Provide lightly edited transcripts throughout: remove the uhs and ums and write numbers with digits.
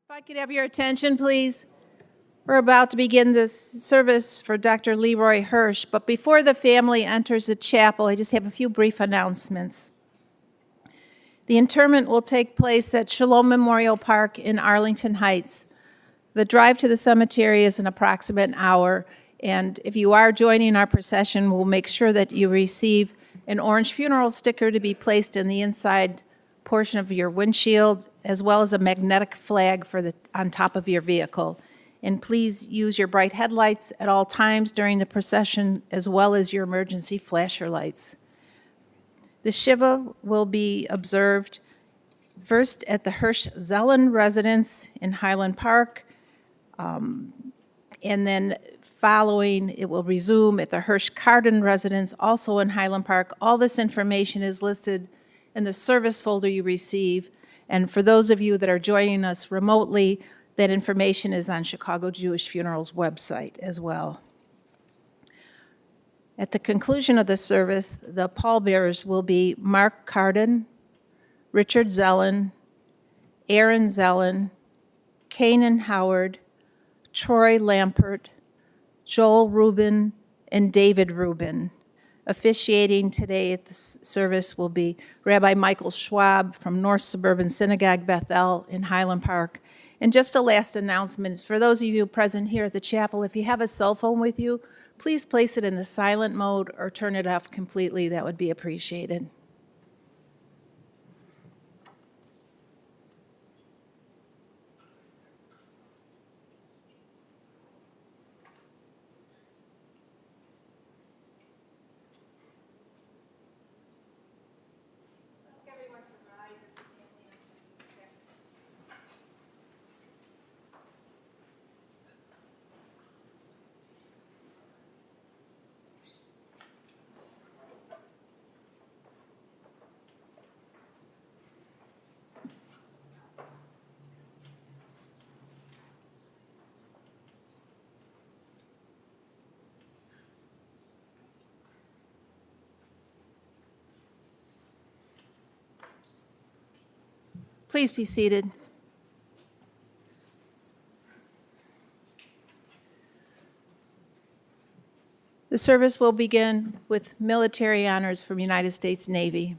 If I could have your attention, please. We're about to begin this service for Dr. Leroy Hirsch, but before the family enters the chapel, I just have a few brief announcements. The interment will take place at Shalom Memorial Park in Arlington Heights. The drive to the cemetery is an approximate hour, and if you are joining our procession, we'll make sure that you receive an orange funeral sticker to be placed in the inside portion of your windshield, as well as a magnetic flag on top of your vehicle. And please use your bright headlights at all times during the procession, as well as your emergency flasher lights. The Shiva will be observed first at the Hirsch Zelin residence in Highland Park, and then following, it will resume at the Hirsch Kardon residence, also in Highland Park. All this information is listed in the service folder you receive, and for those of you that are joining us remotely, that information is on Chicago Jewish Funeral's website as well. At the conclusion of the service, the pallbearers will be Mark Kardon, Richard Zelin, Aaron Zelin, Canaan Howard, Troy Lampert, Joel Rubin, and David Rubin. Officiating today at the service will be Rabbi Michael Schwab from North Suburban Synagogue Bethel in Highland Park. And just a last announcement, for those of you present here at the chapel, if you have a cell phone with you, please place it in the silent mode or turn it off completely. That would be appreciated. Please be seated. The service will begin with military honors from United States Navy.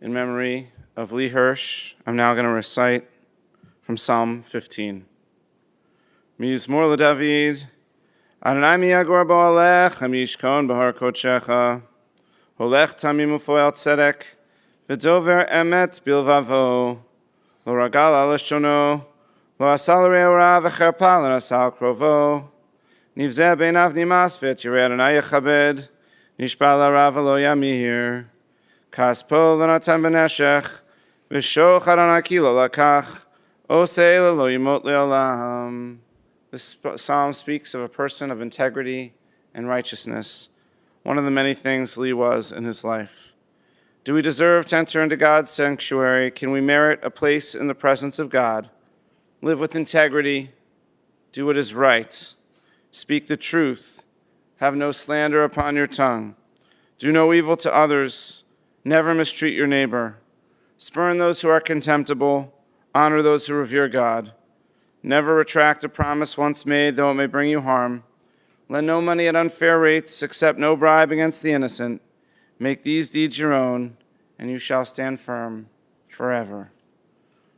In memory of Lee Hirsch, I'm now going to recite from Psalm 15. Mizmor LeDavid, Adonai mi yagor bo alech, hamishkon bahar kodshecha, holech tamim ufoel tzedek, v'dover emet bilvavo, lo ragal al shono, lo asal re'ora v'cherpa l'nasal krovo, nivzeh beinav nimas v'tirei Adonai yechabed, nishpa l'arav lo yamir, kaspo l'natan b'neshech, v'shoch Adonai kilo lakach, osei lo yimot le'olam. This psalm speaks of a person of integrity and righteousness, one of the many things Lee was in his life. Do we deserve to enter into God's sanctuary? Can we merit a place in the presence of God? Live with integrity, do what is right, speak the truth, have no slander upon your tongue, do no evil to others, never mistreat your neighbor, spurn those who are contemptible, honor those who revere God. Never retract a promise once made, though it may bring you harm. Lend no money at unfair rates, accept no bribe against the innocent. Make these deeds your own, and you shall stand firm forever.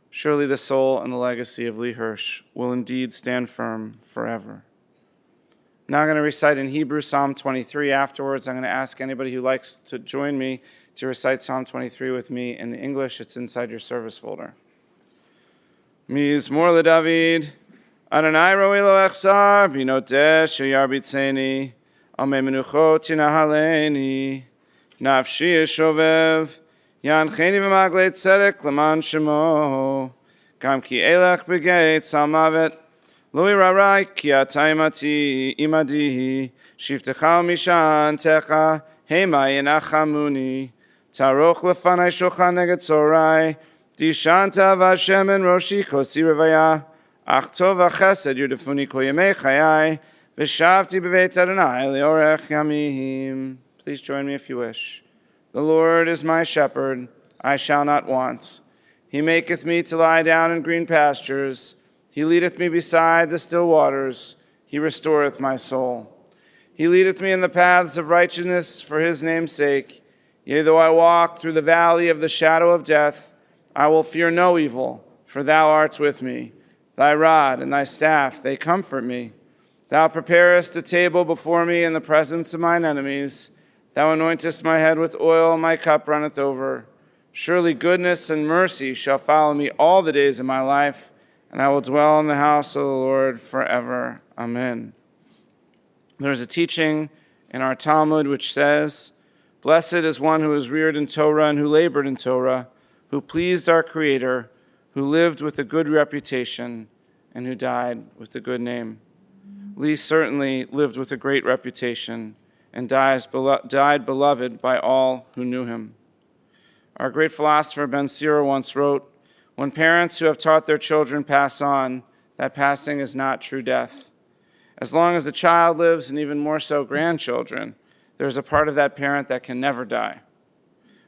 Surely the soul and the legacy of Lee Hirsch will indeed stand firm forever. Now I'm going to recite in Hebrew Psalm 23. Afterwards, I'm going to ask anybody who likes to join me to recite Psalm 23 with me in the English. It's inside your service folder. Mizmor LeDavid, Adonai roi lo echsar, binoteh sheyar bitzeni, amei menuchot yinahaleni, nafshi yeshovev, yancheni v'maglei tzedek leman shemo, gam ki elech begei tzal mavet, lo irarai ki ata imadi, shivtecha mishan techa, hema yenachamuni, taroch lefanai shochan neged tzorai, Dishanta v'Hashem en roshi kosi revaya, ach tov v'chesed yudefuni kol yemei chayai, v'shavti b'veit Adonai leorech yamim. Please join me if you wish. The Lord is my shepherd, I shall not want. He maketh me to lie down in green pastures. He leadeth me beside the still waters. He restoreth my soul. He leadeth me in the paths of righteousness for his name's sake. Yea, though I walk through the valley of the shadow of death, I will fear no evil, for thou art with me. Thy rod and thy staff, they comfort me. Thou preparest a table before me in the presence of mine enemies. Thou anointest my head with oil, my cup runneth over. Surely goodness and mercy shall follow me all the days of my life, and I will dwell in the house of the Lord forever. Amen. There is a teaching in our Talmud which says, Blessed is one who is reared in Torah and who labored in Torah, who pleased our Creator, who lived with a good reputation, and who died with a good name. Lee certainly lived with a great reputation and died beloved by all who knew him. Our great philosopher Ben Sira once wrote, when parents who have taught their children pass on, that passing is not true death. As long as the child lives, and even more so grandchildren, there's a part of that parent that can never die.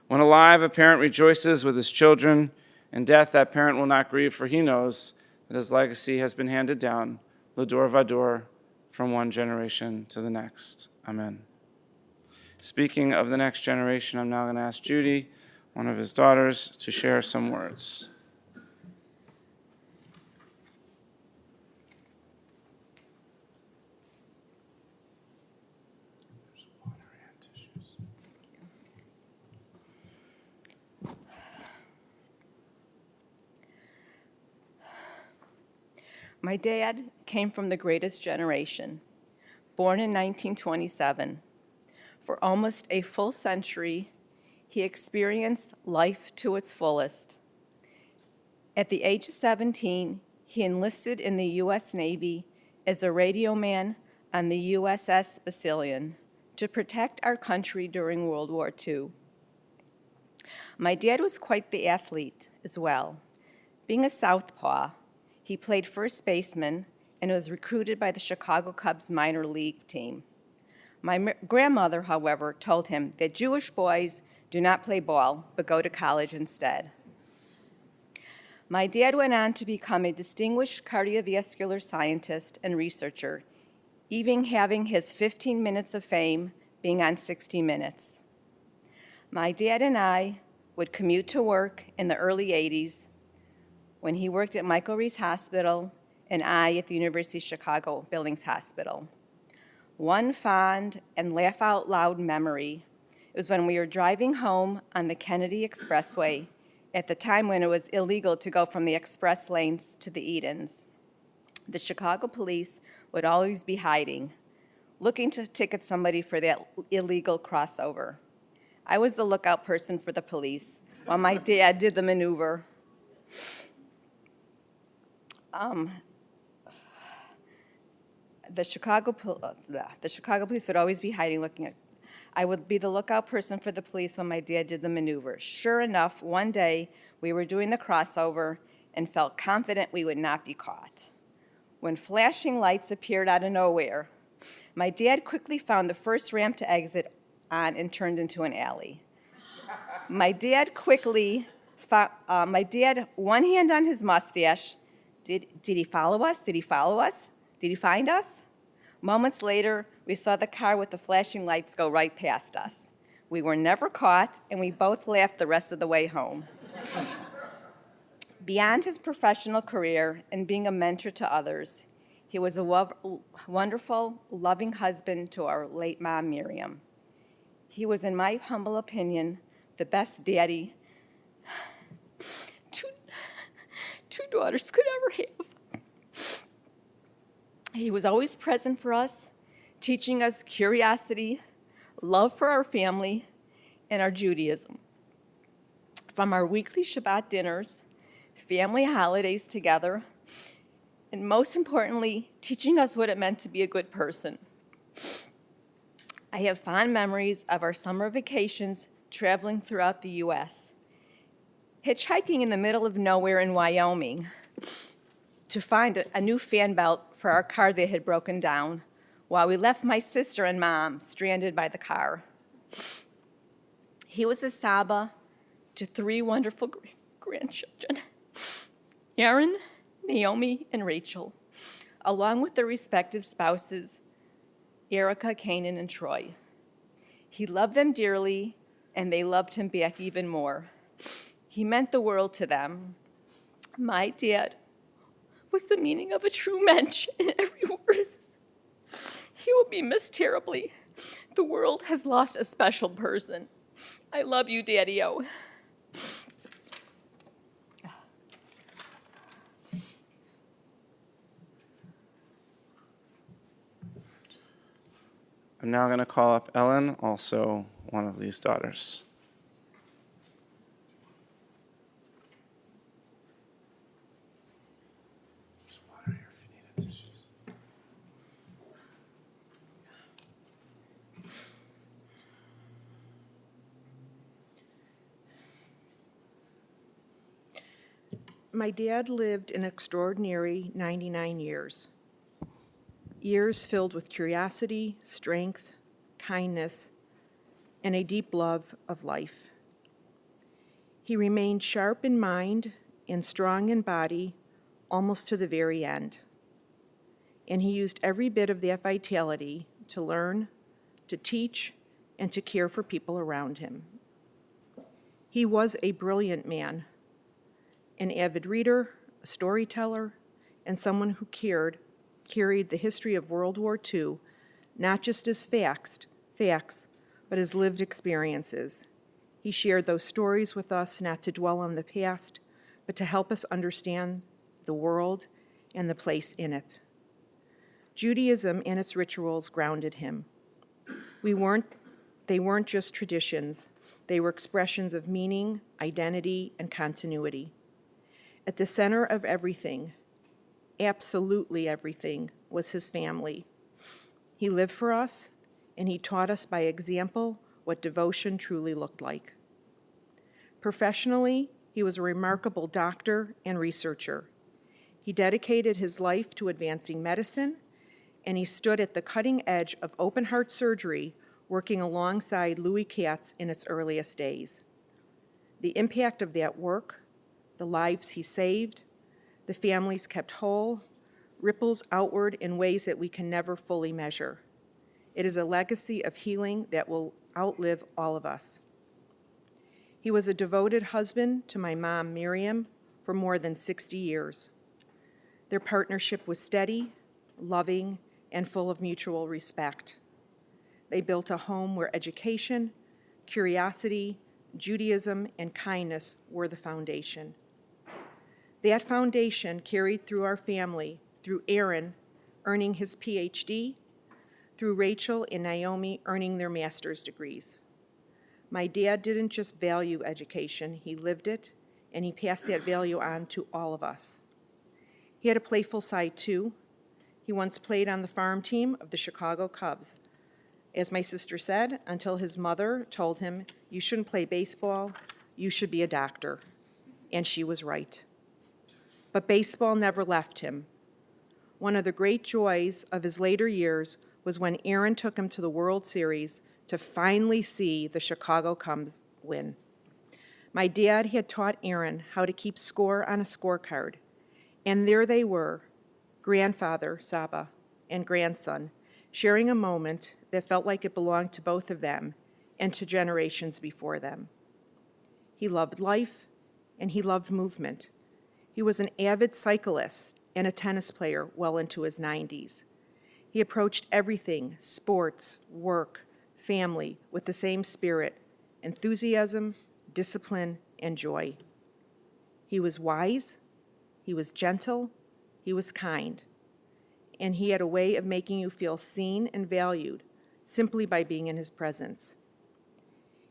When alive, a parent rejoices with his children. In death, that parent will not grieve, for he knows that his legacy has been handed down, l'dor vador, from one generation to the next. Amen. Speaking of the next generation, I'm now going to ask Judy, one of his daughters, to share some words. My dad came from the greatest generation, born in 1927. For almost a full century, he experienced life to its fullest. At the age of 17, he enlisted in the U.S. Navy as a radio man on the USS Zelin to protect our country during World War II. My dad was quite the athlete as well. Being a southpaw, he played first baseman and was recruited by the Chicago Cubs minor league team. My grandmother, however, told him that Jewish boys do not play ball, but go to college instead. My dad went on to become a distinguished cardiovascular scientist and researcher, even having his 15 minutes of fame being on 60 Minutes. My dad and I would commute to work in the early 80s when he worked at Michael Reese Hospital and I at the University of Chicago Billings Hospital. One fond and laugh out loud memory was when we were driving home on the Kennedy Expressway at the time when it was illegal to go from the express lanes to the Edens. The Chicago police would always be hiding, looking to ticket somebody for that illegal crossover. I was the lookout person for the police while my dad did the maneuver. The Chicago police would always be hiding, looking at. I would be the lookout person for the police when my dad did the maneuver. Sure enough, one day we were doing the crossover and felt confident we would not be caught. When flashing lights appeared out of nowhere, my dad quickly found the first ramp to exit on and turned into an alley. My dad, one hand on his mustache. Did he follow us? Did he follow us? Did he find us? Moments later, we saw the car with the flashing lights go right past us. We were never caught, and we both laughed the rest of the way home. Beyond his professional career and being a mentor to others, he was a wonderful, loving husband to our late mom, Miriam. He was, in my humble opinion, the best daddy two daughters could ever have. He was always present for us, teaching us curiosity, love for our family, and our Judaism. From our weekly Shabbat dinners, family holidays together, and most importantly, teaching us what it meant to be a good person. I have fond memories of our summer vacations traveling throughout the U.S., hitchhiking in the middle of nowhere in Wyoming to find a new fan belt for our car that had broken down, while we left my sister and mom stranded by the car. He was a Saba to 3 wonderful grandchildren, Aaron, Naomi, and Rachel, along with their respective spouses, Erika, Canaan, and Troy. He loved them dearly, and they loved him back even more. He meant the world to them. My dad was the meaning of a true mensch in every word. He will be missed terribly. The world has lost a special person. I love you, Daddy-O. I'm now going to call up Ellen, also one of these daughters. There's water here if you need tissues. My dad lived an extraordinary 99 years. Years filled with curiosity, strength, kindness, and a deep love of life. He remained sharp in mind and strong in body almost to the very end. And he used every bit of that vitality to learn, to teach, and to care for people around him. He was a brilliant man, an avid reader, a storyteller, and someone who carried the history of World War II, not just as facts, but as lived experiences. He shared those stories with us not to dwell on the past, but to help us understand the world and the place in it. Judaism and its rituals grounded him. They weren't just traditions. They were expressions of meaning, identity, and continuity. At the center of everything, absolutely everything, was his family. He lived for us, and he taught us by example what devotion truly looked like. Professionally, he was a remarkable doctor and researcher. He dedicated his life to advancing medicine, and he stood at the cutting edge of open-heart surgery, working alongside Louis Katz in its earliest days. The impact of that work, the lives he saved, the families kept whole, ripples outward in ways that we can never fully measure. It is a legacy of healing that will outlive all of us. He was a devoted husband to my mom, Miriam, for more than 60 years. Their partnership was steady, loving, and full of mutual respect. They built a home where education, curiosity, Judaism, and kindness were the foundation. That foundation carried through our family, through Aaron earning his PhD, through Rachel and Naomi earning their master's degrees. My dad didn't just value education, he lived it, and he passed that value on to all of us. He had a playful side too. He once played on the farm team of the Chicago Cubs. As my sister said, until his mother told him, "You shouldn't play baseball, you should be a doctor." And she was right. But baseball never left him. One of the great joys of his later years was when Aaron took him to the World Series to finally see the Chicago Cubs win. My dad had taught Aaron how to keep score on a scorecard, and there they were, grandfather, Saba, and grandson, sharing a moment that felt like it belonged to both of them and to generations before them. He loved life, and he loved movement. He was an avid cyclist and a tennis player well into his 90s. He approached everything, sports, work, family, with the same spirit, enthusiasm, discipline, and joy. He was wise, he was gentle, he was kind, and he had a way of making you feel seen and valued simply by being in his presence.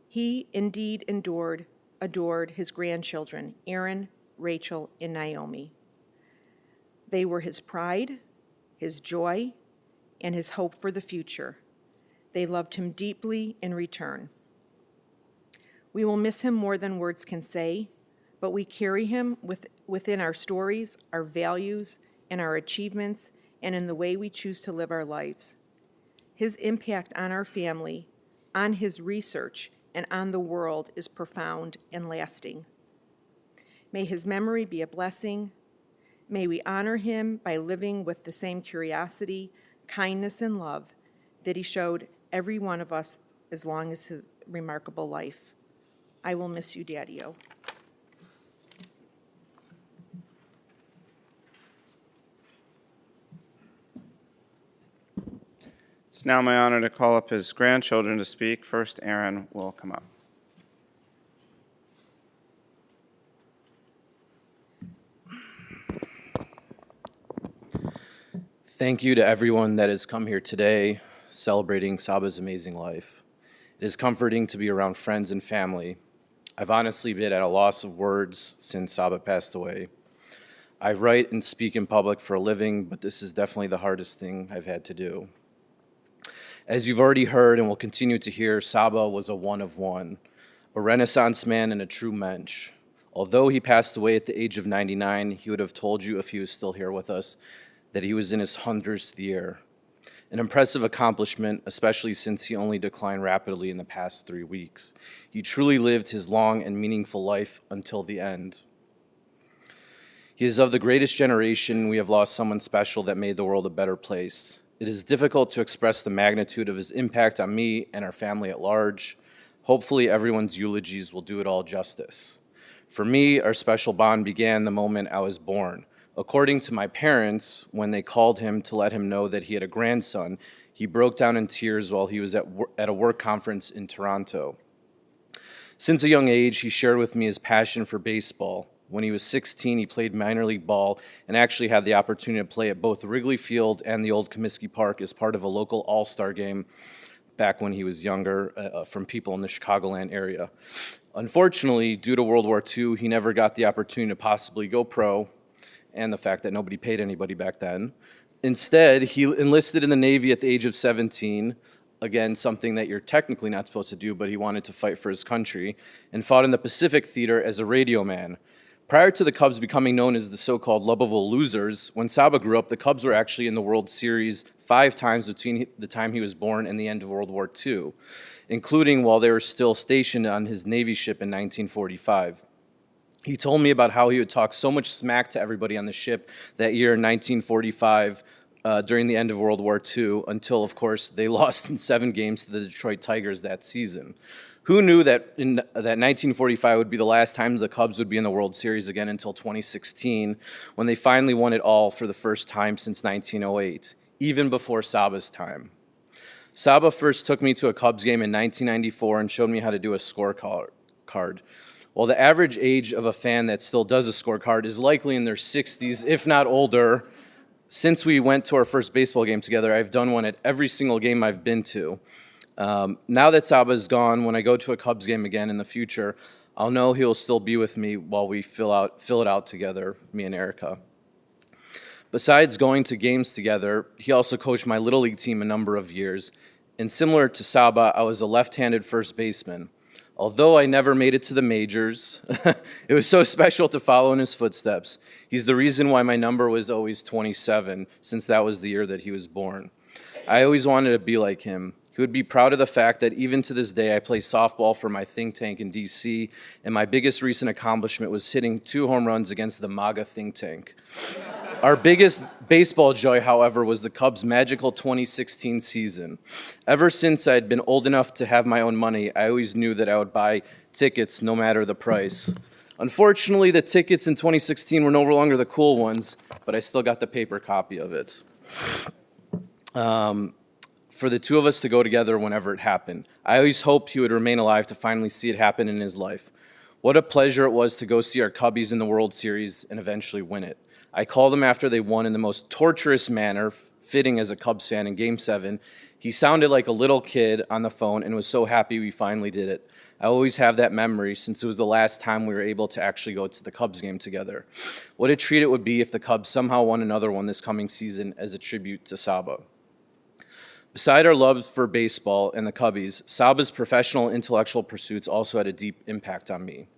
He indeed adored his grandchildren, Aaron, Rachel, and Naomi. They were his pride, his joy, and his hope for the future. They loved him deeply in return. We will miss him more than words can say, but we carry him within our stories, our values, and our achievements, and in the way we choose to live our lives. His impact on our family, on his research, and on the world is profound and lasting. May his memory be a blessing. May we honor him by living with the same curiosity, kindness, and love that he showed every one of us as long as his remarkable life. I will miss you, Daddy-O. It's now my honor to call up his grandchildren to speak. First, Aaron will come up. Thank you to everyone that has come here today celebrating Saba's amazing life. It is comforting to be around friends and family. I've honestly been at a loss of words since Saba passed away. I write and speak in public for a living, but this is definitely the hardest thing I've had to do. As you've already heard and will continue to hear, Saba was a one of one, a Renaissance man and a true mensch. Although he passed away at the age of 99, he would have told you if he was still here with us that he was in his 100th year. An impressive accomplishment, especially since he only declined rapidly in the past 3 weeks. He truly lived his long and meaningful life until the end. He is of the greatest generation. We have lost someone special that made the world a better place. It is difficult to express the magnitude of his impact on me and our family at large. Hopefully everyone's eulogies will do it all justice. For me, our special bond began the moment I was born. According to my parents, when they called him to let him know that he had a grandson, he broke down in tears while he was at a work conference in Toronto. Since a young age, he shared with me his passion for baseball. When he was 16, he played minor league ball and actually had the opportunity to play at both Wrigley Field and the old Comiskey Park as part of a local all-star game back when he was younger from people in the Chicagoland area. Unfortunately, due to World War II, he never got the opportunity to possibly go pro, and the fact that nobody paid anybody back then. Instead, he enlisted in the Navy at the age of 17, again, something that you're technically not supposed to do, but he wanted to fight for his country, and fought in the Pacific Theater as a radio man. Prior to the Cubs becoming known as the so-called lovable losers, when Saba grew up, the Cubs were actually in the World Series 5 times between the time he was born and the end of World War II, including while they were still stationed on his Navy ship in 1945. He told me about how he would talk so much smack to everybody on the ship that year in 1945 during the end of World War II until, of course, they lost in 7 games to the Detroit Tigers that season. Who knew that 1945 would be the last time the Cubs would be in the World Series again until 2016, when they finally won it all for the first time since 1908, even before Saba's time. Saba first took me to a Cubs game in 1994 and showed me how to do a scorecard. While the average age of a fan that still does a scorecard is likely in their 60s, if not older, since we went to our first baseball game together, I've done one at every single game I've been to. Now that Saba's gone, when I go to a Cubs game again in the future, I'll know he'll still be with me while we fill it out together, me and Erika. Besides going to games together, he also coached my Little League team a number of years, and similar to Saba, I was a left-handed first baseman. Although I never made it to the majors, it was so special to follow in his footsteps. He's the reason why my number was always 27, since that was the year that he was born. I always wanted to be like him. He would be proud of the fact that even to this day I play softball for my think tank in DC, and my biggest recent accomplishment was hitting 2 home runs against the MAGA think tank. Our biggest baseball joy, however, was the Cubs' magical 2016 season. Ever since I'd been old enough to have my own money, I always knew that I would buy tickets no matter the price. Unfortunately, the tickets in 2016 were no longer the cool ones, but I still got the paper copy of it. For the 2 of us to go together whenever it happened. I always hoped he would remain alive to finally see it happen in his life. What a pleasure it was to go see our Cubbies in the World Series and eventually win it. I called him after they won in the most torturous manner, fitting as a Cubs fan in Game 7. He sounded like a little kid on the phone and was so happy we finally did it. I always have that memory since it was the last time we were able to actually go to the Cubs game together. What a treat it would be if the Cubs somehow won another one this coming season as a tribute to Saba. Beside our love for baseball and the Cubbies, Saba's professional and intellectual pursuits also had a deep impact on me.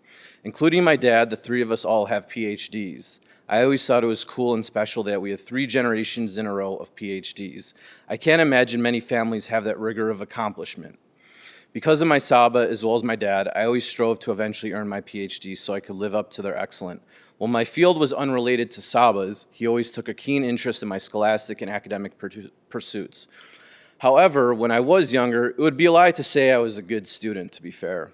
Including my dad, the 3 of us all have PhDs. I always thought it was cool and special that we had 3 generations in a row of PhDs. I can't imagine many families have that rigor of accomplishment. Because of my Saba, as well as my dad, I always strove to eventually earn my PhD so I could live up to their excellence. While my field was unrelated to Saba's, he always took a keen interest in my scholastic and academic pursuits. However, when I was younger, it would be a lie to say I was a good student, to be fair.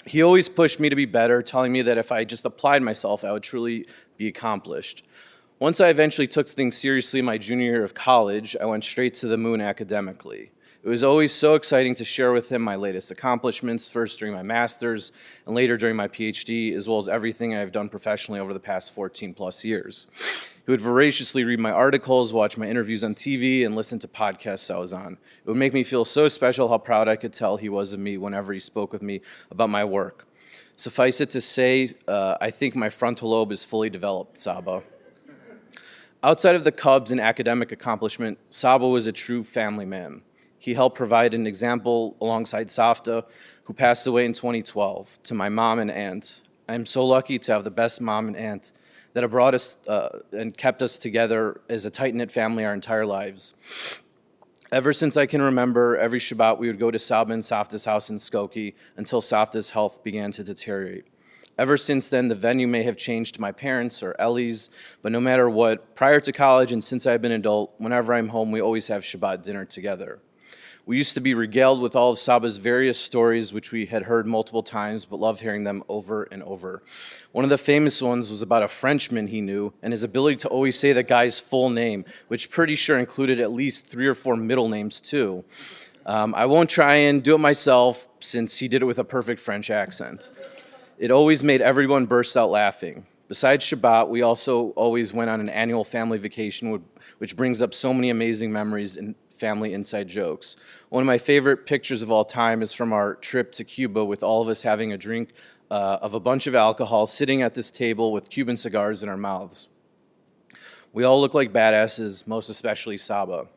He always pushed me to be better, telling me that if I just applied myself, I would truly be accomplished. Once I eventually took things seriously my junior year of college, I went straight to the moon academically. It was always so exciting to share with him my latest accomplishments, first during my master's and later during my PhD, as well as everything I have done professionally over the past 14 plus years. He would voraciously read my articles, watch my interviews on TV, and listen to podcasts I was on. It would make me feel so special how proud I could tell he was of me whenever he spoke with me about my work. Suffice it to say, I think my frontal lobe is fully developed, Saba. Outside of the Cubs and academic accomplishment, Saba was a true family man. He helped provide an example alongside Safta, who passed away in 2012, to my mom and aunt. I am so lucky to have the best mom and aunt that have brought us and kept us together as a tight-knit family our entire lives. Ever since I can remember, every Shabbat we would go to Saba and Safta's house in Skokie until Safta's health began to deteriorate. Ever since then, the venue may have changed to my parents' or Ellie's, but no matter what, prior to college and since I've been an adult, whenever I'm home, we always have Shabbat dinner together. We used to be regaled with all of Saba's various stories, which we had heard multiple times, but loved hearing them over and over. One of the famous ones was about a Frenchman he knew and his ability to always say the guy's full name, which pretty sure included at least 3 or 4 middle names too. I won't try and do it myself since he did it with a perfect French accent. It always made everyone burst out laughing. Besides Shabbat, we also always went on an annual family vacation, which brings up so many amazing memories and family inside jokes. One of my favorite pictures of all time is from our trip to Cuba with all of us having a drink of a bunch of alcohol, sitting at this table with Cuban cigars in our mouths. We all look like badasses, most especially Saba.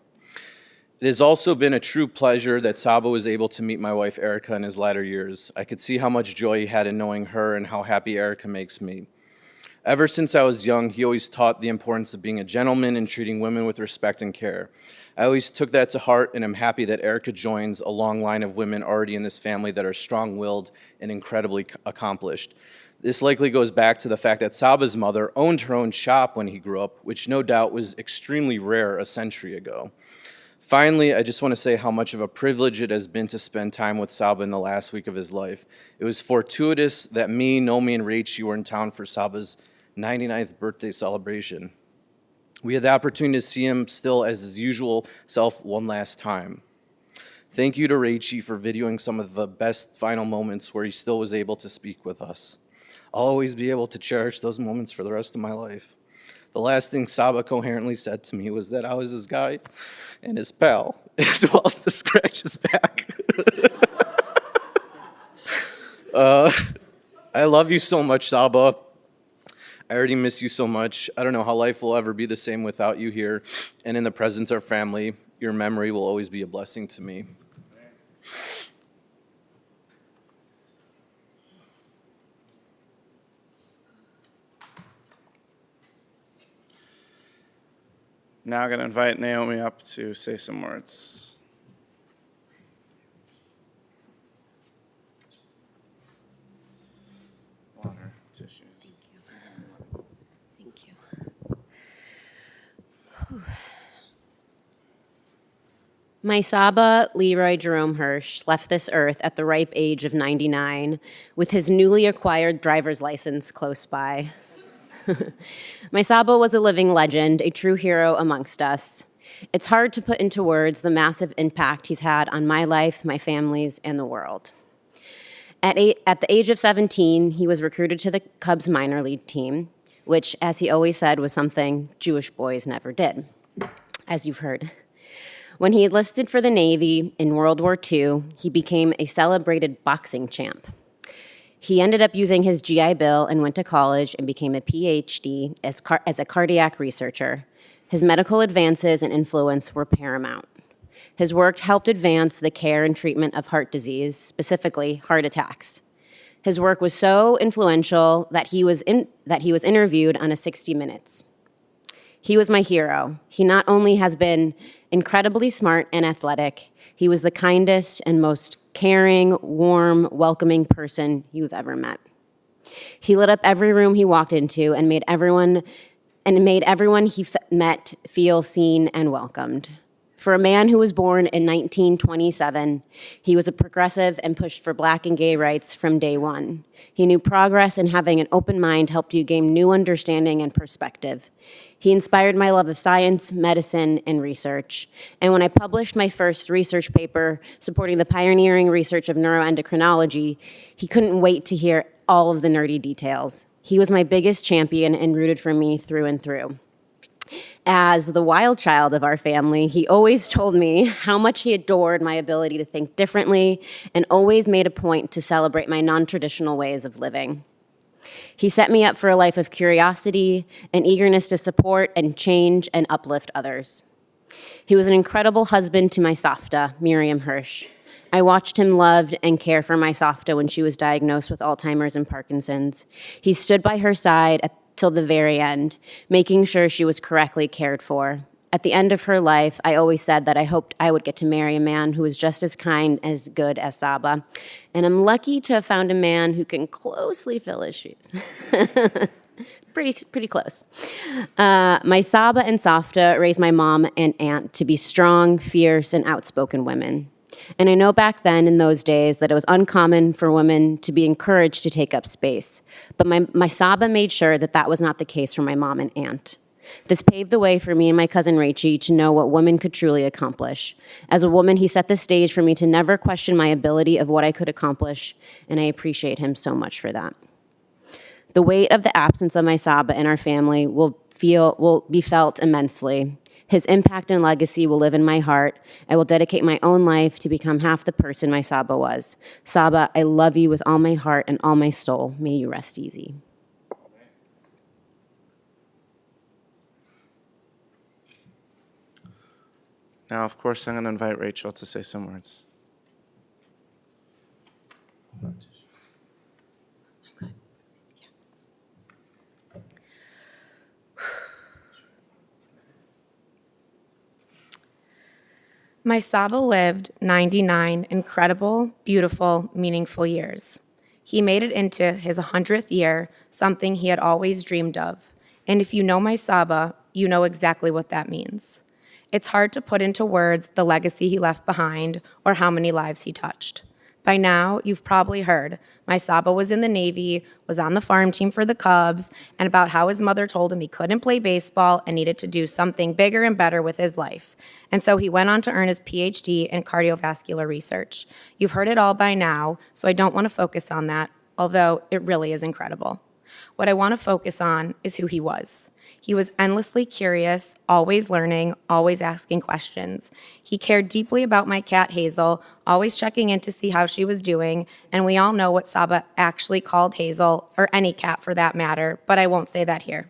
It has also been a true pleasure that Saba was able to meet my wife Erika in his latter years. I could see how much joy he had in knowing her and how happy Erika makes me. Ever since I was young, he always taught the importance of being a gentleman and treating women with respect and care. I always took that to heart, and I'm happy that Erika joins a long line of women already in this family that are strong-willed and incredibly accomplished. This likely goes back to the fact that Saba's mother owned her own shop when he grew up, which no doubt was extremely rare a century ago. Finally, I just want to say how much of a privilege it has been to spend time with Saba in the last week of his life. It was fortuitous that me, Naomi, and Rachel were in town for Saba's 99th birthday celebration. We had the opportunity to see him still as his usual self one last time. Thank you to Rachel for videoing some of the best final moments where he still was able to speak with us. I'll always be able to cherish those moments for the rest of my life. The last thing Saba coherently said to me was that I was his guide and his pal, as well as to scratch his back. I love you so much, Saba. I already miss you so much. I don't know how life will ever be the same without you here. And in the presence of our family, your memory will always be a blessing to me. Now I'm going to invite Naomi up to say some words. Water, tissues. Thank you. My Saba, Leroy Jerome Hirsch, left this earth at the ripe age of 99 with his newly acquired driver's license close by. My Saba was a living legend, a true hero amongst us. It's hard to put into words the massive impact he's had on my life, my family's, and the world. At the age of 17, he was recruited to the Cubs minor league team, which, as he always said, was something Jewish boys never did, as you've heard. When he enlisted for the Navy in World War II, he became a celebrated boxing champ. He ended up using his GI Bill and went to college and became a PhD as a cardiac researcher. His medical advances and influence were paramount. His work helped advance the care and treatment of heart disease, specifically heart attacks. His work was so influential that he was interviewed on a 60 Minutes. He was my hero. He not only has been incredibly smart and athletic, he was the kindest and most caring, warm, welcoming person you've ever met. He lit up every room he walked into and made everyone he met feel seen and welcomed. For a man who was born in 1927, he was a progressive and pushed for Black and gay rights from day one. He knew progress and having an open mind helped you gain new understanding and perspective. He inspired my love of science, medicine, and research. And when I published my first research paper supporting the pioneering research of neuroendocrinology, he couldn't wait to hear all of the nerdy details. He was my biggest champion and rooted for me through and through. As the wild child of our family, he always told me how much he adored my ability to think differently and always made a point to celebrate my non-traditional ways of living. He set me up for a life of curiosity and eagerness to support and change and uplift others. He was an incredible husband to my Safta, Miriam Hirsch. I watched him love and care for my Safta when she was diagnosed with Alzheimer's and Parkinson's. He stood by her side till the very end, making sure she was correctly cared for. At the end of her life, I always said that I hoped I would get to marry a man who was just as kind, as good as Saba. And I'm lucky to have found a man who can closely fill his shoes. Pretty close. My Saba and Safta raised my mom and aunt to be strong, fierce, and outspoken women. And I know back then in those days that it was uncommon for women to be encouraged to take up space. But my Saba made sure that that was not the case for my mom and aunt. This paved the way for me and my cousin Rachel to know what women could truly accomplish. As a woman, he set the stage for me to never question my ability of what I could accomplish, and I appreciate him so much for that. The weight of the absence of my Saba in our family will be felt immensely. His impact and legacy will live in my heart. I will dedicate my own life to become half the person my Saba was. Saba, I love you with all my heart and all my soul. May you rest easy. Now, of course, I'm going to invite Rachel to say some words. My Saba lived 99 incredible, beautiful, meaningful years. He made it into his 100th year, something he had always dreamed of. And if you know my Saba, you know exactly what that means. It's hard to put into words the legacy he left behind or how many lives he touched. By now, you've probably heard my Saba was in the Navy, was on the farm team for the Cubs, and about how his mother told him he couldn't play baseball and needed to do something bigger and better with his life. And so he went on to earn his PhD in cardiovascular research. You've heard it all by now, so I don't want to focus on that, although it really is incredible. What I want to focus on is who he was. He was endlessly curious, always learning, always asking questions. He cared deeply about my cat Hazel, always checking in to see how she was doing, and we all know what Saba actually called Hazel, or any cat for that matter, but I won't say that here.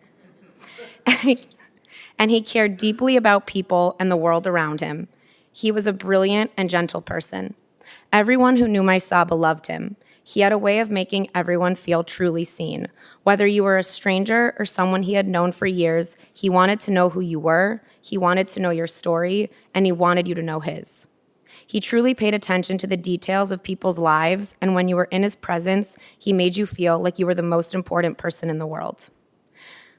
And he cared deeply about people and the world around him. He was a brilliant and gentle person. Everyone who knew my Saba loved him. He had a way of making everyone feel truly seen. Whether you were a stranger or someone he had known for years, he wanted to know who you were, he wanted to know your story, and he wanted you to know his. He truly paid attention to the details of people's lives, and when you were in his presence, he made you feel like you were the most important person in the world.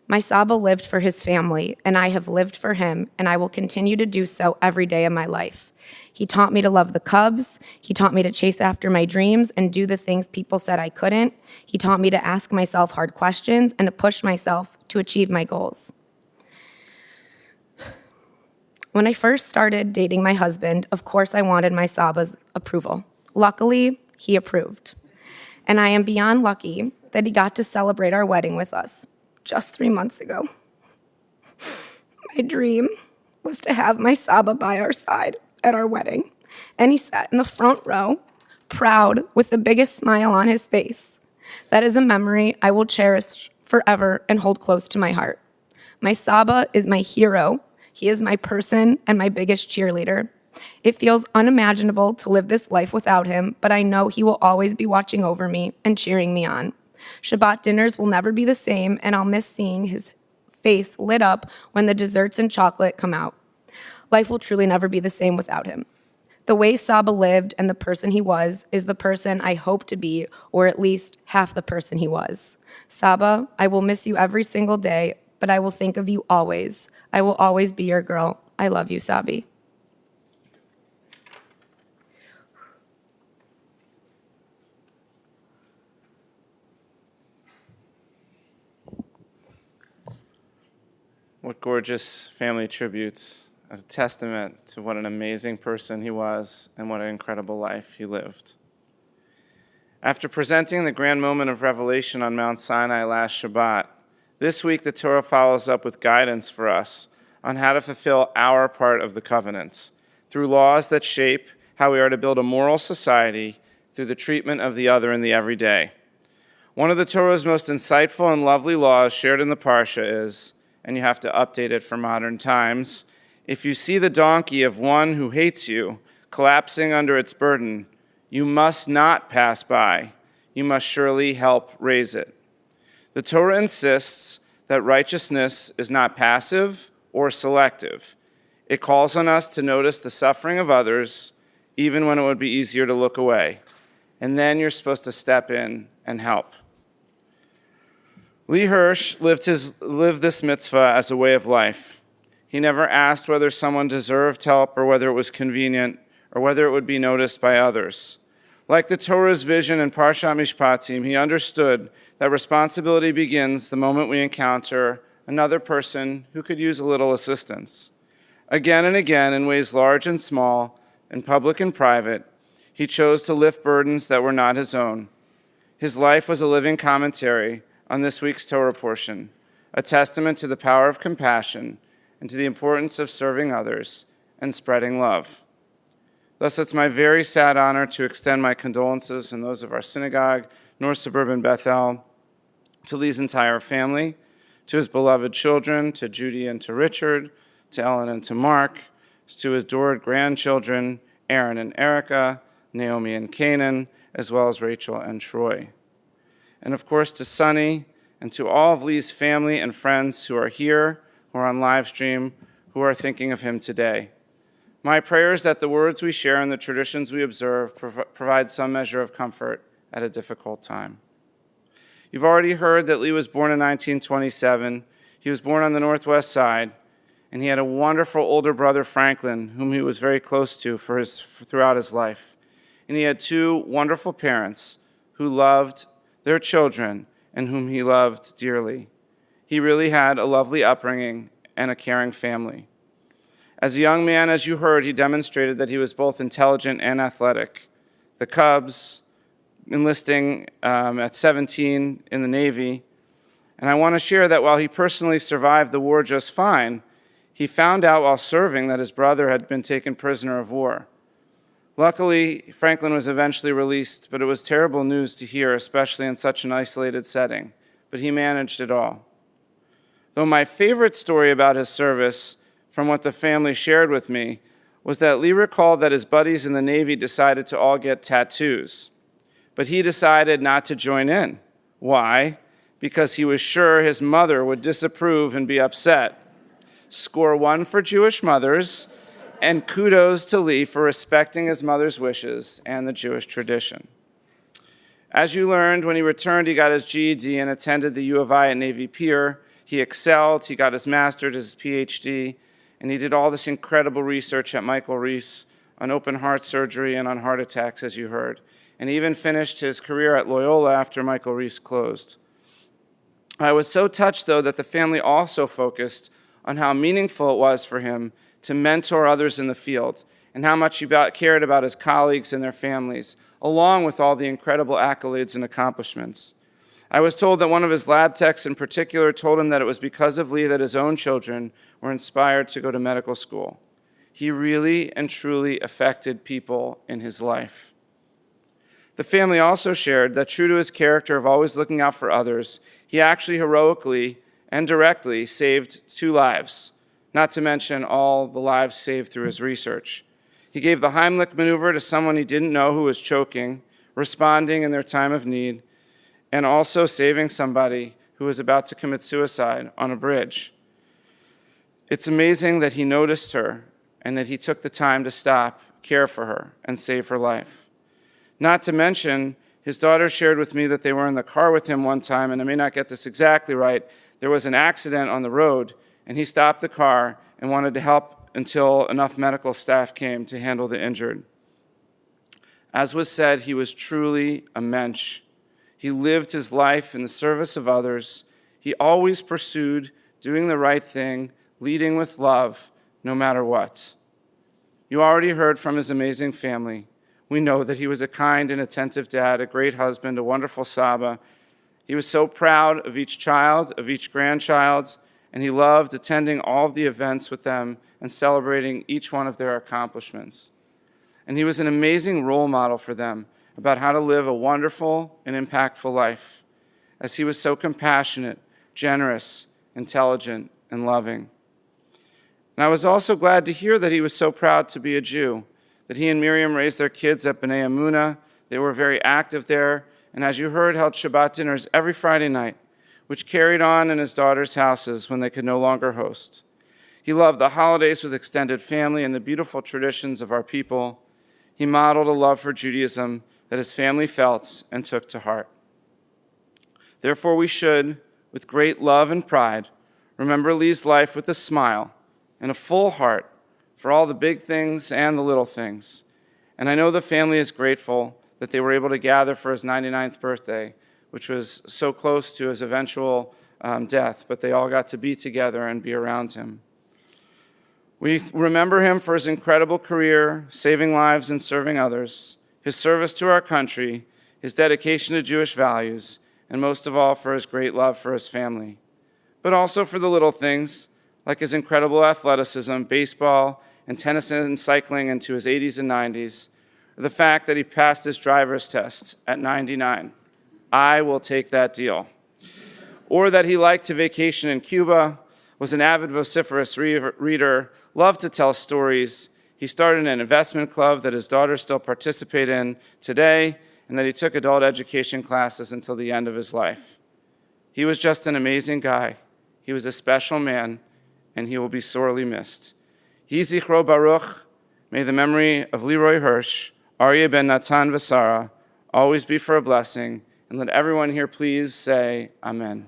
My Saba lived for his family, and I have lived for him, and I will continue to do so every day of my life. He taught me to love the Cubs. He taught me to chase after my dreams and do the things people said I couldn't. He taught me to ask myself hard questions and to push myself to achieve my goals. When I first started dating my husband, of course I wanted my Saba's approval. Luckily, he approved. And I am beyond lucky that he got to celebrate our wedding with us just 3 months ago. My dream was to have my Saba by our side at our wedding, and he sat in the front row, proud, with the biggest smile on his face. That is a memory I will cherish forever and hold close to my heart. My Saba is my hero. He is my person and my biggest cheerleader. It feels unimaginable to live this life without him, but I know he will always be watching over me and cheering me on. Shabbat dinners will never be the same, and I'll miss seeing his face lit up when the desserts and chocolate come out. Life will truly never be the same without him. The way Saba lived and the person he was is the person I hope to be, or at least half the person he was. Saba, I will miss you every single day, but I will think of you always. I will always be your girl. I love you, Sabi. What gorgeous family tributes, a testament to what an amazing person he was and what an incredible life he lived. After presenting the grand moment of revelation on Mount Sinai last Shabbat, this week the Torah follows up with guidance for us on how to fulfill our part of the covenant through laws that shape how we are to build a moral society through the treatment of the other in the everyday. One of the Torah's most insightful and lovely laws shared in the Parsha is, and you have to update it for modern times, if you see the donkey of one who hates you collapsing under its burden, you must not pass by. You must surely help raise it. The Torah insists that righteousness is not passive or selective. It calls on us to notice the suffering of others, even when it would be easier to look away. And then you're supposed to step in and help. Hirsch lived this mitzvah as a way of life. He never asked whether someone deserved help or whether it was convenient or whether it would be noticed by others. Like the Torah's vision in Parshat Mishpatim, he understood that responsibility begins the moment we encounter another person who could use a little assistance. Again and again, in ways large and small, in public and private, he chose to lift burdens that were not his own. His life was a living commentary on this week's Torah portion, a testament to the power of compassion and to the importance of serving others and spreading love. Thus, it's my very sad honor to extend my condolences and those of our synagogue, North Suburban Bethel, to Lee's entire family, to his beloved children, to Judy and to Richard, to Ellen and to Mark, to his adored grandchildren, Aaron and Erika, Naomi and Canaan, as well as Rachel and Troy. And of course to Sonny and to all of Lee's family and friends who are here, who are on live stream, who are thinking of him today. My prayer is that the words we share and the traditions we observe provide some measure of comfort at a difficult time. You've already heard that Lee was born in 1927. He was born on the Northwest Side, and he had a wonderful older brother, Franklin, whom he was very close to throughout his life. And he had two wonderful parents who loved their children and whom he loved dearly. He really had a lovely upbringing and a caring family. As a young man, as you heard, he demonstrated that he was both intelligent and athletic. The Cubs, enlisting at 17 in the Navy. And I want to share that while he personally survived the war just fine, he found out while serving that his brother had been taken prisoner of war. Luckily, Franklin was eventually released, but it was terrible news to hear, especially in such an isolated setting. But he managed it all. Though my favorite story about his service, from what the family shared with me, was that Lee recalled that his buddies in the Navy decided to all get tattoos. But he decided not to join in. Why? Because he was sure his mother would disapprove and be upset. Score 1 for Jewish mothers, and kudos to Lee for respecting his mother's wishes and the Jewish tradition. As you learned, when he returned, he got his GED and attended the U of I at Navy Pier. He excelled, he got his master's, his PhD, and he did all this incredible research at Michael Reese on open heart surgery and on heart attacks, as you heard. And he even finished his career at Loyola after Michael Reese closed. I was so touched, though, that the family also focused on how meaningful it was for him to mentor others in the field and how much he cared about his colleagues and their families, along with all the incredible accolades and accomplishments. I was told that one of his lab techs in particular told him that it was because of Lee that his own children were inspired to go to medical school. He really and truly affected people in his life. The family also shared that true to his character of always looking out for others, he actually heroically and directly saved 2 lives, not to mention all the lives saved through his research. He gave the Heimlich maneuver to someone he didn't know who was choking, responding in their time of need, and also saving somebody who was about to commit suicide on a bridge. It's amazing that he noticed her and that he took the time to stop, care for her, and save her life. Not to mention, his daughter shared with me that they were in the car with him one time, and I may not get this exactly right. There was an accident on the road, and he stopped the car and wanted to help until enough medical staff came to handle the injured. As was said, he was truly a mensch. He lived his life in the service of others. He always pursued doing the right thing, leading with love, no matter what. You already heard from his amazing family. We know that he was a kind and attentive dad, a great husband, a wonderful Saba. He was so proud of each child, of each grandchild, and he loved attending all of the events with them and celebrating each one of their accomplishments. And he was an amazing role model for them about how to live a wonderful and impactful life, as he was so compassionate, generous, intelligent, and loving. And I was also glad to hear that he was so proud to be a Jew, that he and Miriam raised their kids at B'nai Emunah. They were very active there, and as you heard, held Shabbat dinners every Friday night, which carried on in his daughter's houses when they could no longer host. He loved the holidays with extended family and the beautiful traditions of our people. He modeled a love for Judaism that his family felt and took to heart. Therefore, we should, with great love and pride, remember Lee's life with a smile and a full heart for all the big things and the little things. And I know the family is grateful that they were able to gather for his 99th birthday, which was so close to his eventual death, but they all got to be together and be around him. We remember him for his incredible career, saving lives and serving others, his service to our country, his dedication to Jewish values, and most of all for his great love for his family. But also for the little things, like his incredible athleticism, baseball, and tennis and cycling into his 80s and 90s, or the fact that he passed his driver's test at 99. I will take that deal. Or that he liked to vacation in Cuba, was an avid vociferous reader, loved to tell stories. He started an investment club that his daughters still participate in today, and that he took adult education classes until the end of his life. He was just an amazing guy. He was a special man, and he will be sorely missed. Yeh Zichro Baruch, may the memory of Leroy Hirsch, Aryeh ben Natan Vasara, always be for a blessing, and let everyone here please say amen.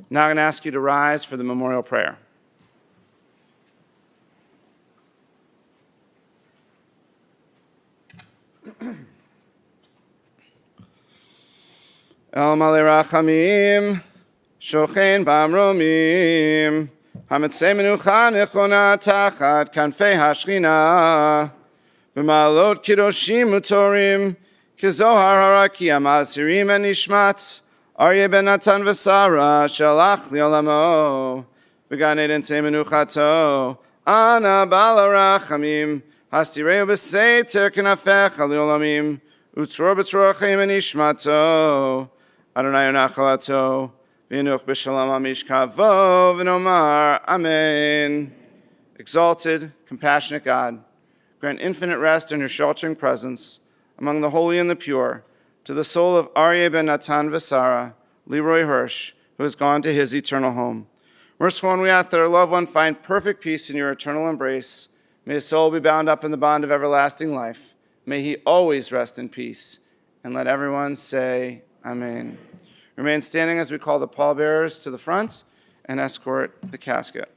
Now I'm going to ask you to rise for the memorial prayer. El Malei Rachamim, Shochen Bamromim, Hametzei Menucha Nechona Tachat Kanfei Hashchina, B'malot Kiddoshim Utorim, Kizohar Haraki Amasirim and Nishmat, Aryeh ben Natan V'Sara, Shalach Li'olamo, B'gan Eden Tei Menuchato, Ana Bala Rachamim, Hastireu B'Seiter Kenafecha Li'olamim, Utzor B'Tzorachim and Nishmato, Adonai Nachalato, V'Yinuch B'Shalom HaMishkavo, V'Nomar, Amen. Exalted, compassionate God, grant infinite rest in your sheltering presence among the holy and the pure, to the soul of Aryeh ben Natan V'Sara, Leroy Hirsch, who has gone to his eternal home. Merciful one, we ask that our loved one find perfect peace in your eternal embrace. May his soul be bound up in the bond of everlasting life. May he always rest in peace. And let everyone say, Amen. Remain standing as we call the pallbearers to the front and escort the casket.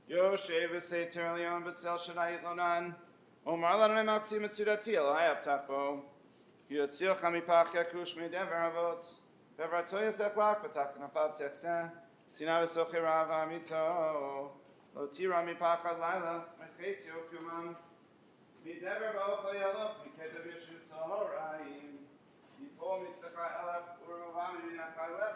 Yoshev v'seiter Leon b'tzel shadayit lonan. Omar lanay maksim etzudati Elohai avtakbo. Yotzil chamipach yakush medever avot. Bevratoy yosef lach v'tak nafav teksen. Sina v'socher rav amito. Lo tira mipach ad laila. Mechet yof yomam. Midever ba'ofa yalok. Mikedav yeshut zohorayim. Yipol mitzachai elef urmavami minachai lech.